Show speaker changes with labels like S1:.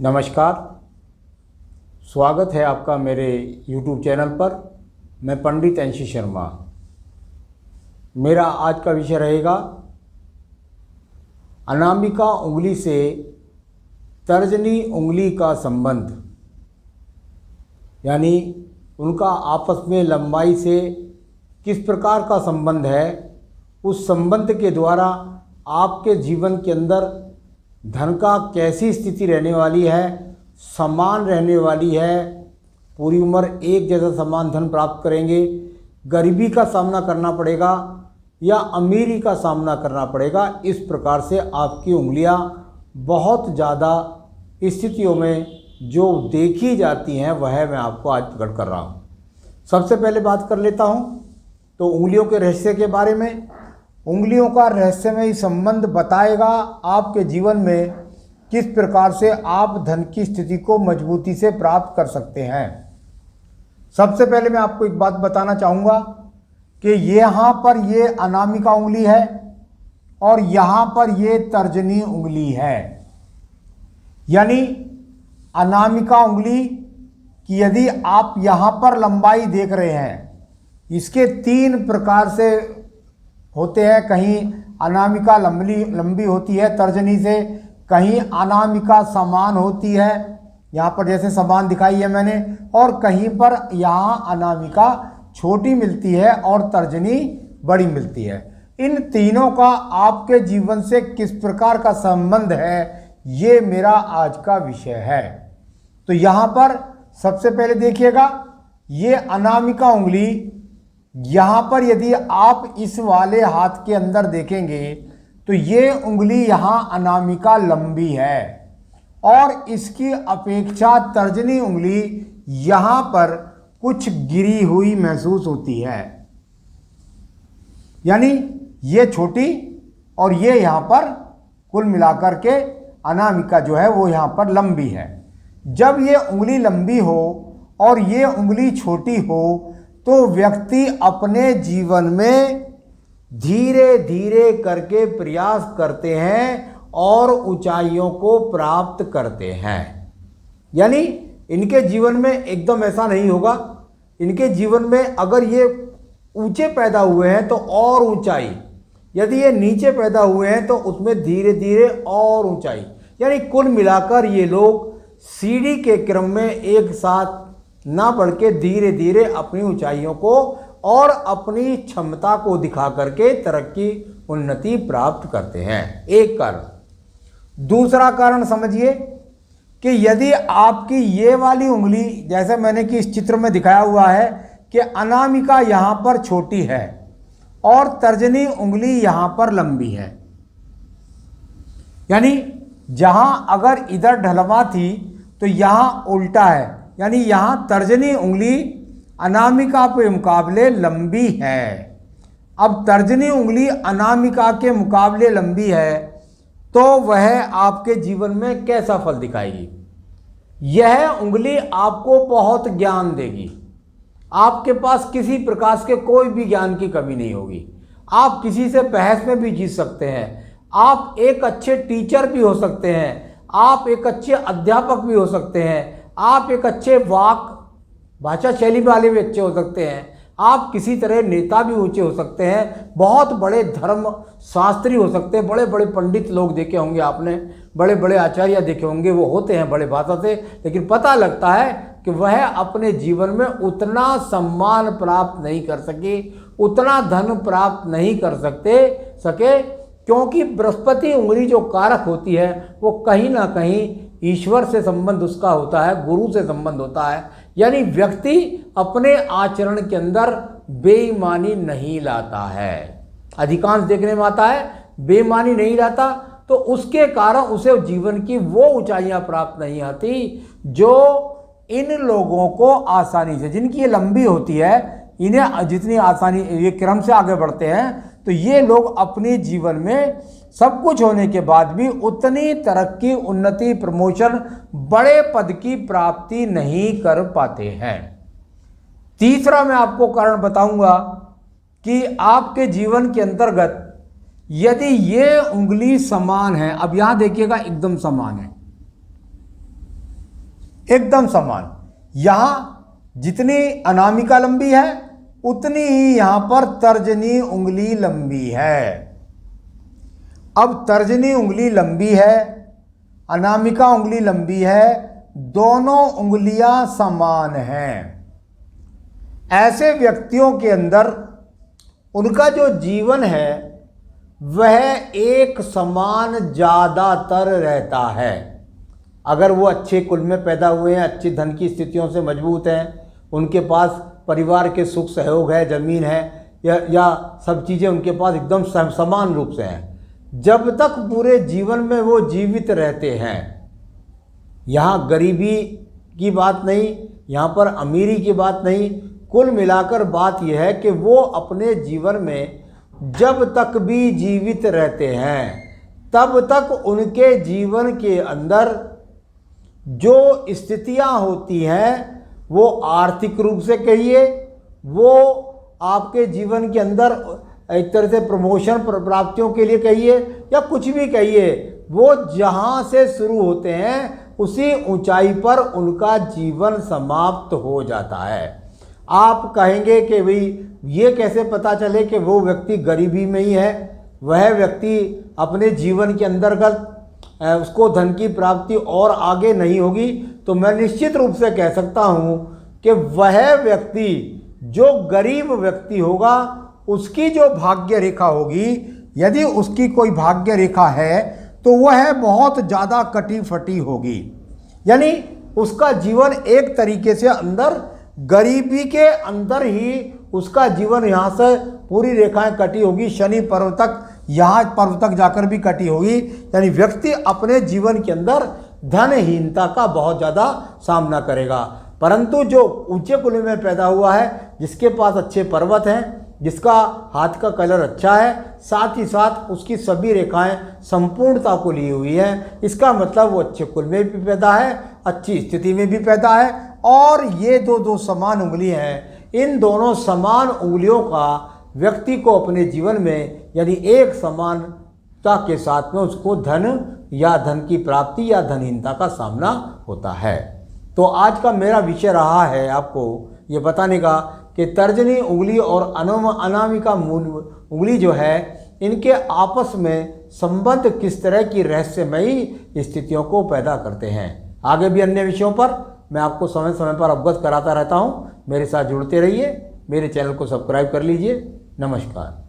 S1: नमस्कार, स्वागत है आपका मेरे YouTube चैनल पर। मैं पंडित अंशी शर्मा। मेरा आज का विषय रहेगा अनामिका उंगली से तर्जनी उंगली का संबंध, यानी उनका आपस में लंबाई से किस प्रकार का संबंध है। उस संबंध के द्वारा आपके जीवन के अंदर धन का कैसी स्थिति रहने वाली है, समान रहने वाली है, पूरी उम्र एक जैसा समान धन प्राप्त करेंगे, गरीबी का सामना करना पड़ेगा या अमीरी का सामना करना पड़ेगा। इस प्रकार से आपकी उंगलियां बहुत ज़्यादा स्थितियों में जो देखी जाती हैं वह मैं आपको आज प्रकट कर रहा हूँ। सबसे पहले बात कर लेता हूँ तो उंगलियों के रहस्य के बारे में। उंगलियों का रहस्यमय संबंध बताएगा आपके जीवन में किस प्रकार से आप धन की स्थिति को मजबूती से प्राप्त कर सकते हैं। सबसे पहले मैं आपको एक बात बताना चाहूँगा कि यहाँ पर ये अनामिका उंगली है और यहाँ पर ये तर्जनी उंगली है। यानी अनामिका उंगली की यदि आप यहाँ पर लंबाई देख रहे हैं, इसके 3 प्रकार से होते हैं। कहीं अनामिका लंबी होती है तर्जनी से, कहीं अनामिका समान होती है, यहाँ पर जैसे समान दिखाई है मैंने, और कहीं पर यहाँ अनामिका छोटी मिलती है और तर्जनी बड़ी मिलती है। इन तीनों का आपके जीवन से किस प्रकार का संबंध है, ये मेरा आज का विषय है। तो यहाँ पर सबसे पहले देखिएगा, ये अनामिका उंगली, यहाँ पर यदि आप इस वाले हाथ के अंदर देखेंगे तो ये उंगली यहाँ अनामिका लंबी है और इसकी अपेक्षा तर्जनी उंगली यहाँ पर कुछ गिरी हुई महसूस होती है। यानी ये छोटी और ये यहाँ पर कुल मिलाकर के अनामिका जो है वो यहाँ पर लंबी है। जब ये उंगली लंबी हो और ये उंगली छोटी हो तो व्यक्ति अपने जीवन में धीरे धीरे करके प्रयास करते हैं और ऊंचाइयों को प्राप्त करते हैं। यानी इनके जीवन में एकदम ऐसा नहीं होगा। इनके जीवन में अगर ये ऊंचे पैदा हुए हैं तो और ऊंचाई, यदि ये नीचे पैदा हुए हैं तो उसमें धीरे धीरे और ऊंचाई। यानी कुल मिलाकर ये लोग सीढ़ी के क्रम में एक साथ ना बढ़ के धीरे धीरे अपनी ऊंचाइयों को और अपनी क्षमता को दिखा करके तरक्की उन्नति प्राप्त करते हैं। एक कारण। दूसरा कारण समझिए कि यदि आपकी ये वाली उंगली, जैसे मैंने कि इस चित्र में दिखाया हुआ है कि अनामिका यहाँ पर छोटी है और तर्जनी उंगली यहाँ पर लंबी है, यानी जहाँ अगर इधर ढलवा थी तो यहाँ उल्टा है। यानी यहाँ तर्जनी उंगली अनामिका के मुकाबले लंबी है। अब तर्जनी उंगली अनामिका के मुकाबले लंबी है तो वह आपके जीवन में कैसा फल दिखाएगी। यह उंगली आपको बहुत ज्ञान देगी। आपके पास किसी प्रकार के कोई भी ज्ञान की कमी नहीं होगी। आप किसी से बहस में भी जीत सकते हैं। आप एक अच्छे टीचर भी हो सकते हैं। आप एक अच्छे अध्यापक भी हो सकते हैं। आप एक अच्छे भाषा शैली वाले भी अच्छे हो सकते हैं। आप किसी तरह नेता भी ऊंचे हो सकते हैं। बहुत बड़े धर्म शास्त्री हो सकते हैं। बड़े बड़े पंडित लोग देखे होंगे आपने, बड़े बड़े आचार्य देखे होंगे, वो होते हैं बड़े भाषा से, लेकिन पता लगता है कि वह अपने जीवन में उतना सम्मान प्राप्त नहीं कर सके, उतना धन प्राप्त नहीं कर सके, क्योंकि बृहस्पति उंगली जो कारक होती है वो कहीं ना कहीं ईश्वर से संबंध उसका होता है, गुरु से संबंध होता है। यानी व्यक्ति अपने आचरण के अंदर बेईमानी नहीं लाता है। अधिकांश देखने में आता है बेईमानी नहीं लाता, तो उसके कारण उसे जीवन की वो ऊंचाइयां प्राप्त नहीं आती जो इन लोगों को आसानी से, जिनकी ये लंबी होती है, इन्हें जितनी आसानी ये क्रम से आगे बढ़ते हैं तो ये लोग अपने जीवन में सब कुछ होने के बाद भी उतनी तरक्की, उन्नति, प्रमोशन, बड़े पद की प्राप्ति नहीं कर पाते हैं। तीसरा मैं आपको कारण बताऊंगा कि आपके जीवन के अंतर्गत यदि ये उंगली समान है, अब यहां देखिएगा एकदम समान है, एकदम समान। यहाँ जितनी अनामिका लंबी है उतनी ही यहाँ पर तर्जनी उंगली लंबी है। अब तर्जनी उंगली लंबी है, अनामिका उंगली लंबी है, दोनों उंगलियां समान हैं। ऐसे व्यक्तियों के अंदर उनका जो जीवन है वह एक समान ज़्यादातर रहता है। अगर वो अच्छे कुल में पैदा हुए हैं, अच्छी धन की स्थितियों से मजबूत हैं, उनके पास परिवार के सुख सहयोग है, ज़मीन है, या सब चीज़ें उनके पास एकदम समान रूप से हैं, जब तक पूरे जीवन में वो जीवित रहते हैं। यहाँ गरीबी की बात नहीं, यहाँ पर अमीरी की बात नहीं, कुल मिलाकर बात यह है कि वो अपने जीवन में जब तक भी जीवित रहते हैं तब तक उनके जीवन के अंदर जो स्थितियाँ होती हैं, वो आर्थिक रूप से कहिए, वो आपके जीवन के अंदर एक तरह से प्रमोशन प्राप्तियों के लिए कहिए, या कुछ भी कहिए, वो जहाँ से शुरू होते हैं उसी ऊंचाई पर उनका जीवन समाप्त हो जाता है। आप कहेंगे कि भाई ये कैसे पता चले कि वो व्यक्ति गरीबी में ही है, वह व्यक्ति अपने जीवन के अंतर्गत उसको धन की प्राप्ति और आगे नहीं होगी? तो मैं निश्चित रूप से कह सकता हूँ कि वह व्यक्ति जो गरीब व्यक्ति होगा उसकी जो भाग्य रेखा होगी, यदि उसकी कोई भाग्य रेखा है तो वह बहुत ज़्यादा कटी फटी होगी। यानी उसका जीवन एक तरीके से अंदर गरीबी के अंदर ही उसका जीवन यहाँ से पूरी रेखाएं कटी होगी, शनि पर्व तक, यहाँ पर्व तक जाकर भी कटी होगी। यानी व्यक्ति अपने जीवन के अंदर धनहीनता का बहुत ज़्यादा सामना करेगा। परंतु जो ऊंचे कुल में पैदा हुआ है, जिसके पास अच्छे पर्वत हैं, जिसका हाथ का कलर अच्छा है, साथ ही साथ उसकी सभी रेखाएं संपूर्णता को ली हुई है, इसका मतलब वो अच्छे कुल में भी पैदा है, अच्छी स्थिति में भी पैदा है। और ये दो समान उंगली हैं, इन दोनों समान उंगलियों का व्यक्ति को अपने जीवन में यानी एक समानता के साथ में उसको धन या धन की प्राप्ति या धनहीनता का सामना होता है। तो आज का मेरा विषय रहा है आपको ये बताने का कि तर्जनी उंगली और अनामिका उंगली जो है, इनके आपस में संबंध किस तरह की रहस्यमयी स्थितियों को पैदा करते हैं। आगे भी अन्य विषयों पर मैं आपको समय समय पर अवगत कराता रहता हूँ। मेरे साथ जुड़ते रहिए, मेरे चैनल को सब्सक्राइब कर लीजिए। नमस्कार।